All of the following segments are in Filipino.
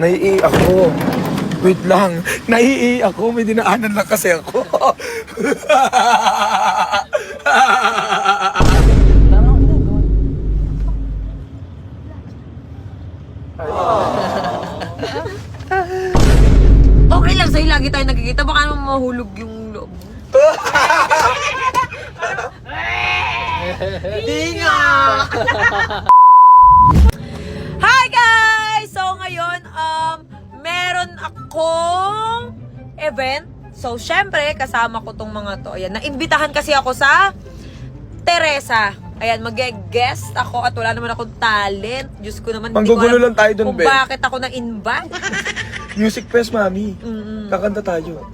Naiihi ako. Wait lang. Naiihi ako. May dinaanan lang kasi ako. Okay lang sa'yo, lagi tayo nagkikita. Baka naman mahulog yung loob mo. Di nga! Hi guys! So ngayon, meron akong event. So syempre, kasama ko tong mga to. Ayan, naimbitahan kasi ako sa Teresa. Ayan, mag-guest ako at wala naman akong talent. Diyos ko naman, hindi ko Manggugulo alam lang tayo dun, kung Ben. bakit ako na-invite. Music Fest, mami. Kakanta tayo.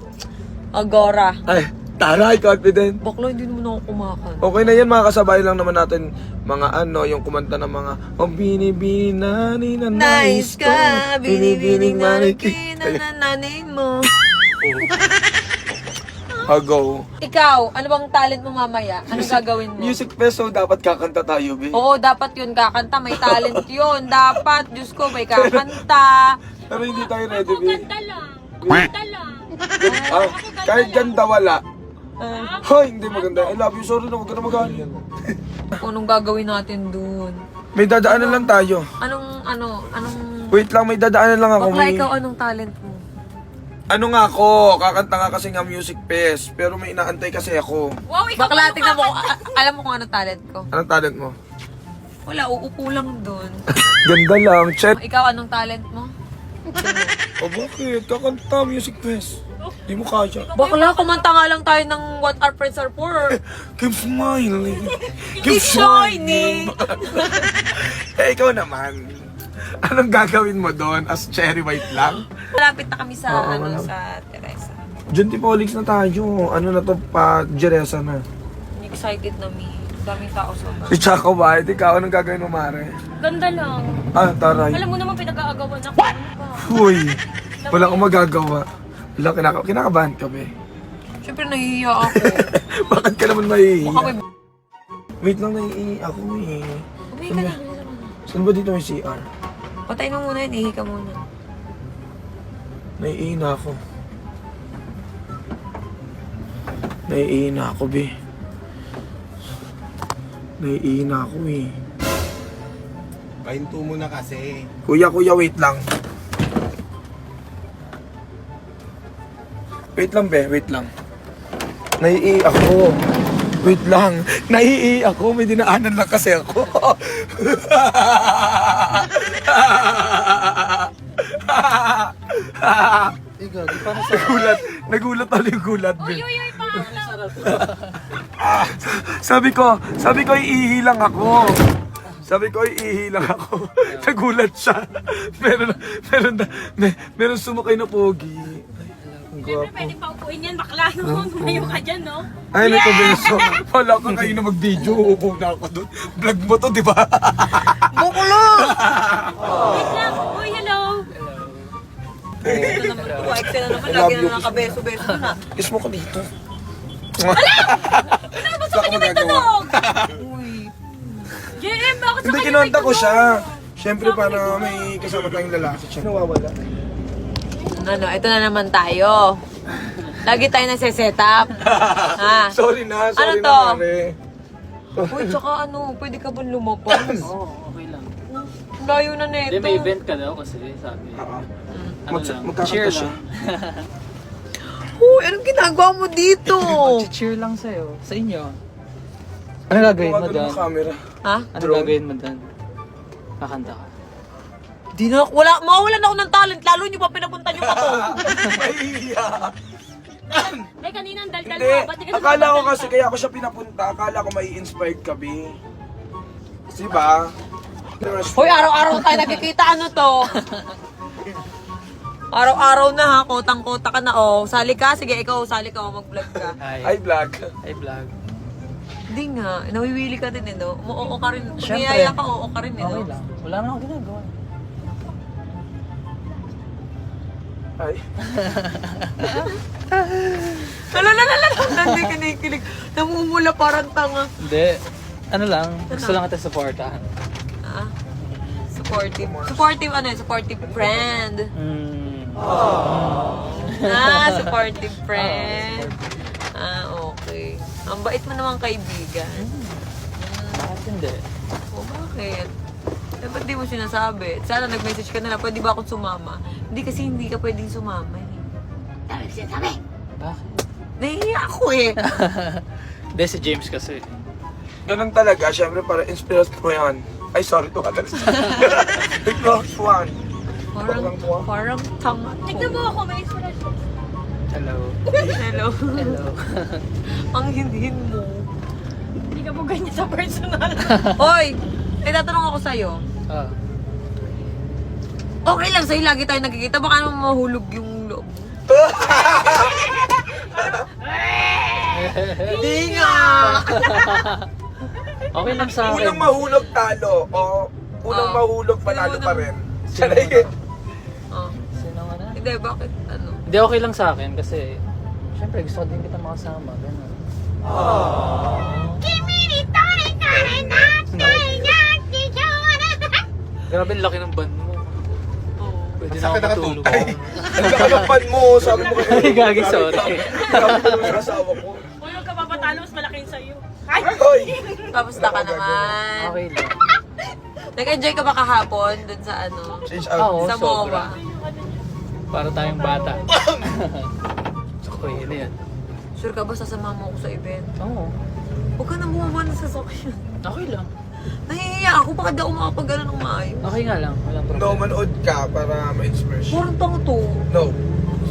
Agora. Ay, taray, confident. Bakla, hindi naman ako kumakanta. Okay na yan, mga kasabay lang naman natin mga yung kumanta ng mga binibini na Nice ka, binibining marikin na nanay mo. Go. Ikaw, ano bang talent mo mamaya? Ano gagawin mo? Music Fest, so dapat kakanta tayo, be. Oo, dapat yun kakanta. May talent yun. Dapat, Diyos ko, may kakanta. Pero hindi tayo ready, be. Ganda lang. Ganda lang. Ah, kahit ganda wala. Ah, Hoy, hindi maganda. I love you, sorry na, huwag ka na magalit. anong gagawin natin dun? May dadaanan lang tayo. Anong... Wait lang, may dadaanan lang ako. Bakla, May... ikaw, anong talent mo? Ano nga ako, kakanta nga kasi nga Music Fest. Pero may inaantay kasi ako. Wow, ikaw Bakla, tingnan mo, alam mo kung anong talent ko? Anong talent mo? Wala, uupo lang dun. Ganda lang, check. Ikaw, anong talent mo? O bakit? Kakanta Music Fest. Di mo kaya. Bakla, kumanta nga lang tayo ng What Our Friends Are For. Keep smiling. Keep shining. Eh, ikaw naman. Anong gagawin mo doon? As cherry white lang? Malapit na kami sa, Oo, malapit. sa Teresa. Diyan Tipolix na tayo. Ano na to pa, Jeresa na. Excited na mi. Daming tao sa Si Chaco White, ikaw anong gagawin mo, Mare? Ganda lang. Ah, taray. Alam mo naman pinag-aagawan ako. Ano ba? Uy, wala akong magagawa. Wala, kinakabahan ka, be. Siyempre nahihiya ako. Bakit ka naman mahihiya? Baka may... Wait lang, naiihi ako eh. Umihi ka na. Saan ba dito may CR? Patayin mo muna yun, ihi ka muna. Naiihi na ako. Naiihi na ako, be. Naiihi na ako eh. Pahinto mo na kasi. Kuya, wait lang. Wait lang, be. Wait lang. Naiihi ako. Wait lang. Naiihi ako. May dinaanan lang kasi ako. Ikaw, di pa Nagulat ako yung gulat, be. Uy, parang Sabi ko, iihi lang ako. Nagulat siya. Meron sumakay na pogi. Ang Siyempre gwapo. pwede pa upuin yan, bakla no? Tumayo ka dyan, no? Ay, nito beso. Wala ka kayo na mag-video. Uupo na ako doon. Vlog mo to, di ba? Bukulo! Wait lang. Uy, hello. Ito naman, na naman, lagi na nakabeso-beso na. Kiss mo ko dito. Ba't sa kanya may tunog? Uy. JM, bakit sa Hindi, kanya may kinonta ko tunog? siya. Siyempre, para may kasama tayong lalaki siya. Nawawala. Ano, ito na naman tayo. Lagi tayo nagse-set up. Ha? Sorry na, Ano na, to? Mare. Uy, tsaka ano, pwede ka ba lumabas? Oo, okay lang. Layo na neto. Hindi, may event ka daw kasi sabi. Oo. Ano lang, Magkakanta cheer siya. lang. Uy, anong ginagawa mo dito? Cheer lang sa'yo, sa inyo. Ano gagawin mo Tawagan doon? ng camera. Ha? Ano Drone? gagawin mo doon? Kakanta ka. Di na, mawalan ako ng talent, lalo nyo pa pinapunta nyo pa to. Mahihiya. May kaninang daldal Hindi, mo. Ba't di ka akala ko sumasadal kasi ka? kaya ako siya pinapunta. Akala ko may inspired kami. Diba? Hoy, araw-araw tayo nakikita, ano to? Araw-araw na ha, kotang-kota ka na, oh. Sali ka, sige, ikaw, sali ka, mag-vlog ka. Ay, vlog. Ay, vlog. Hindi nga, nawiwili ka din, eh, no? Oo ka rin. Pag Siyempre. niyaya ka, oo ka rin, eh, Okay no? lang. Wala na ako ginagawa. Ay. Lalalala, hindi kinikilig. Namumula parang tanga. Hindi. Ano lang, gusto lang kita supportahan. Ah, supportive. Supportive ano yun? Supportive friend. Mm. Supportive friend. Okay. Ang bait mo naman kaibigan. Bakit hindi? O, bakit? Dapat di mo sinasabi. Sana nag-message ka na lang, pwede ba akong sumama? Hindi kasi hindi ka pwedeng sumama eh. Bakit? Nahihiya ako eh. Hindi, si James kasi. Ganun talaga, syempre para inspiration mo yan. Ay, sorry, to others. The close one. Parang tanga ko. Tignan mo ako, may inspiration. Hello. Hello. Hello. Ang hinhin mo. Hindi ka mo ganyan sa personal. Hoy! May tatanong ako sa'yo. Ah. Okay lang sa'yo, lagi tayo nagkikita. Baka naman mahulog yung loob. Hindi nga! Okay lang sa akin. Unang mahulog talo, o unang mahulog panalo pa rin. Sanay. Oh. Sino nga na? Hindi, bakit? Ano? Hindi, okay lang sa akin kasi syempre gusto ko din kita makasama. Ganun. Grabe, ang laki ng ban mo. Pwede na ako Sakit matulog. Nagkakalapan mo, sabi mo Ay, gagi, sorry. Sabi ko naman sa asawa ko. Kung yung kapapatalo, mas malaki yun sa'yo. Ay! Hoy! Kamusta ka naman? Okay lang. Nag-enjoy ka ba kahapon dun sa ano? Change Oo, out. Sa sobra. MOA? Para tayong bata. Uy, ano yan? Sure ka ba sasama mo ako sa event? Oo. Huwag ka na bumaba ng sasakyan. Okay lang. Nahihiya ako, baka di ako makapag-ano ng maayos. Okay nga lang. Walang No, problema. manood ka para ma-inspiration. Parang tanga to. No.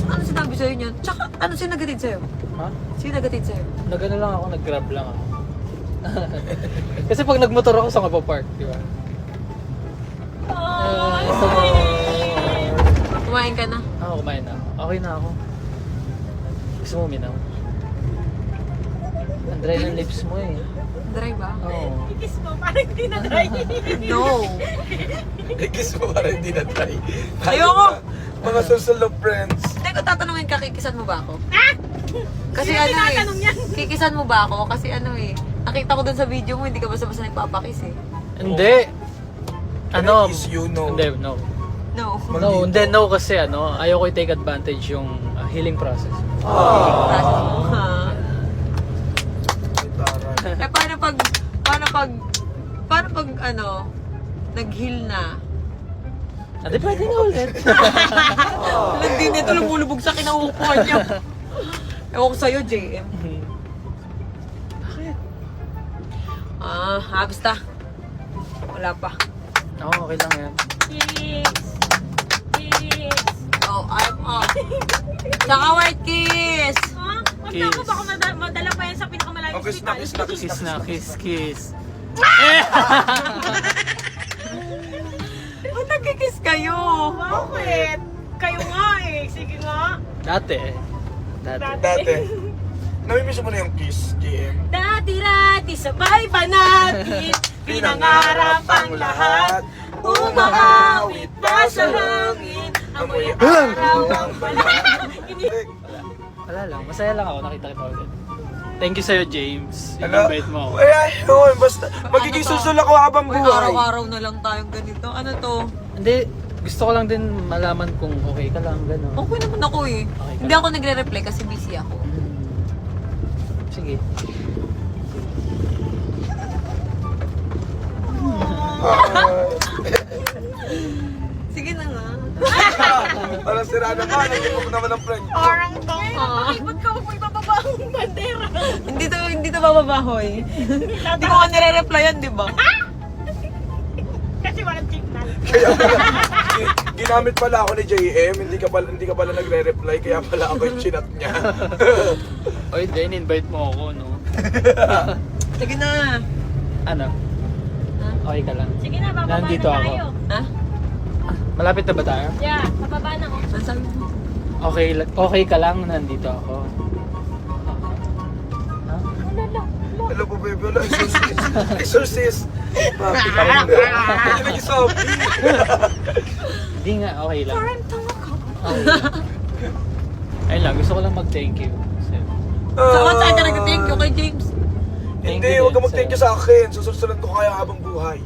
Ano sinabi sa'yo niyan? Tsaka, ano sino nagatid sa'yo? Ha? Sino nagatid sa'yo? Nagano lang ako, nag-grab lang ako. Kasi pag nagmotor ako, saan ka pa park, di ba? Kumain ka na? Kumain na ako. Okay na ako. Gusto mo uminaw? Ang dry ng lips mo eh. Dry ba? Oo. Kiss mo, parang hindi na try. No. Kiss mo para hindi na try. Ayoko! Mga susunod friends. Hindi ko tatanungin ka, kikisan mo ba ako? Kasi Sino ano tinatanong yan? kikisan mo ba ako? Kasi ano nakita ko dun sa video mo, hindi ka basta-basta nagpapakis eh. Hindi. Ano? Kiss you, no. Hindi, no. No. No, hindi, no kasi ayaw ko i-take advantage yung healing process. Process mo, ha? Tara. Paano pag nag-heal na? Ate, pwede na ulit. Hindi nito lumulubog sa kinauupuan niya. Ewan ko sa'yo, JM. Bakit? Basta. Wala pa. Oo, okay lang yan. Kiss! Kiss! Oh, I'm off. Saka white kiss! Ha? Huwag Kiss. na ako, baka madala pa yan sa pinakamalayong Kiss na, kiss na, kiss Kiss na, kiss, kiss. Ba't nagkikiss kayo? Bakit? Kayo nga eh. Sige nga. Dati. Dati. Namimiss mo na yung kiss, GM. Dati-rati sabay pa natin. Pinangarap ang lahat. Umaawit pa sa hangin. Amoy araw ang balat. Wala lang, masaya lang ako, nakita kita ulit. Thank you sa'yo, James. Hello? Invite mo ako. Ay, yun, basta magiging Ano to? susul ako habang Uy, buhay. araw-araw na lang tayong ganito. Ano to? Hindi, gusto ko lang din malaman kung okay ka lang, gano'n. Okay naman ako eh. Okay ka Hindi ako nagre-reply kasi busy ako. Sige. Sige na nga. Parang sira naman, hindi mo naman ang friend. Parang to. Ba't ka mo ibababa ang bandera? Hindi to bababahoy. Hindi ko nga nire-replyan, di ba? Kasi walang signal. Kaya pala, ginamit pala ako ni JM, hindi ka pala nagre-reply, kaya pala ako yung chinat niya. Oy, then invite mo ako, no? Sige na. Ano? Okay ka lang. Sige na, bababa Nandito na ako. tayo. Ha? Malapit na ba tayo? Yeah, bababa na ako. Ano sabi mo? Okay ka lang, nandito ako. Ha? Hello po, baby. Hello, exorcist. Exorcist. Papi, parang hindi nag-zombie. Hindi nga, okay lang. Parang tanga ka. Ayun lang, gusto ko lang mag-thank you. Saan ka nag-thank you kay James? Thank Hindi, you huwag ka din mag-thank you sa akin. Susunod ko kaya habang buhay.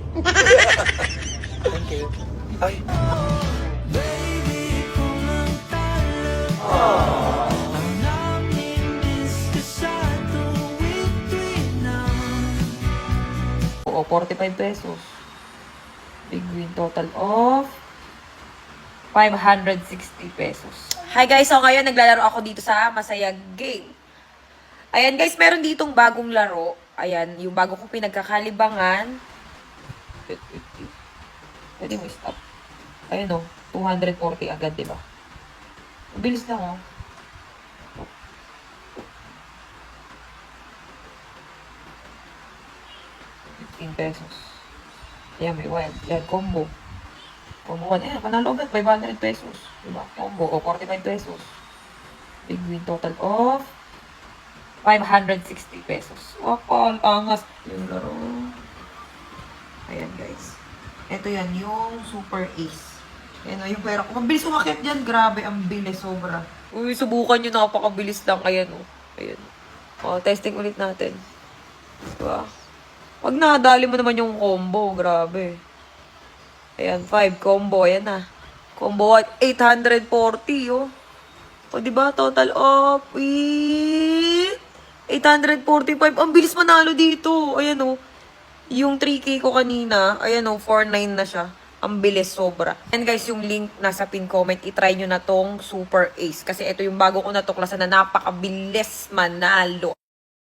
Thank you. Ay. Oo, 45 pesos. Big win total of 560 pesos. Hi guys, so ngayon naglalaro ako dito sa Masaya Game. Ayan guys, meron ditong bagong laro. Ayan, yung bago kong pinagkakalibangan. Pwede mo stop. Ayan o, 240 agad, diba? Bilis lang o. $15. Ayan, may wild. Ayan, combo. Combo 1. Ayan, panalo agad. 500 pesos. Diba? Combo. O, 45 pesos. Big win total of 560 pesos. Wakal, angas. Yung laro. Ayan, guys. Ito yan, yung Super Ace. Ayan o, yung pera ko. Mabilis umakit dyan. Grabe, ang bilis. Sobra. Uy, subukan nyo. Napakabilis lang. Ayan o. Ayan. O, testing ulit natin. Diba? Pag nadali mo naman yung combo, grabe. Ayan, 5 combo. Ayan na. Combo 840, oh. O, diba? Total of 845. Ang bilis manalo dito. Ayan, oh. Yung 3K ko kanina, ayan, oh, 49 na siya. Ang bilis, sobra. And guys, yung link nasa pin comment, itry nyo na tong Super Ace. Kasi ito yung bago ko natuklasan na napakabilis manalo.